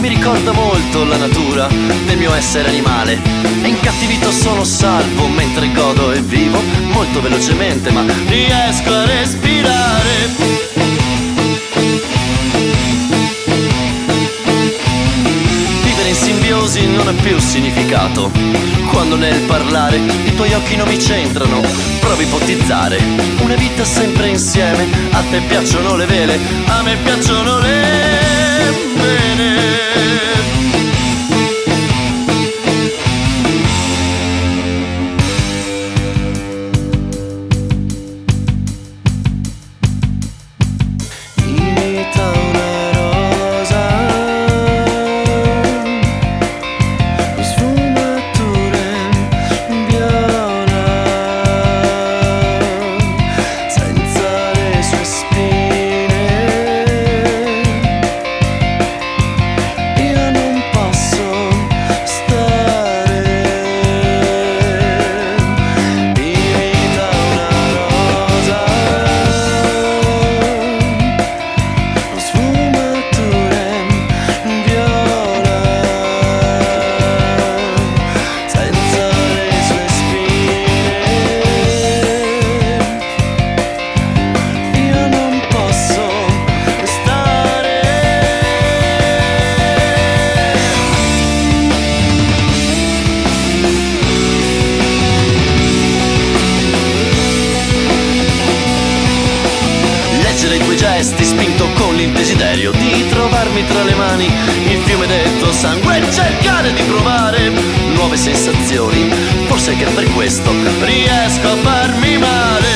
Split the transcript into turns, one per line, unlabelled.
mi ricorda molto la natura del mio essere animale. E incattivito sono salvo mentre godo e vivo molto velocemente, ma riesco a respirare. Vivere in simbiosi non ha più significato quando nel parlare i tuoi occhi non mi centrano. Provo a ipotizzare una vita sempre insieme. A te piacciono le vele, a me piacciono le vene. I tuoi gesti spinto con il desiderio di trovarmi tra le mani il fiume detto sangue e cercare di provare nuove sensazioni. Forse che per questo riesco a farmi male.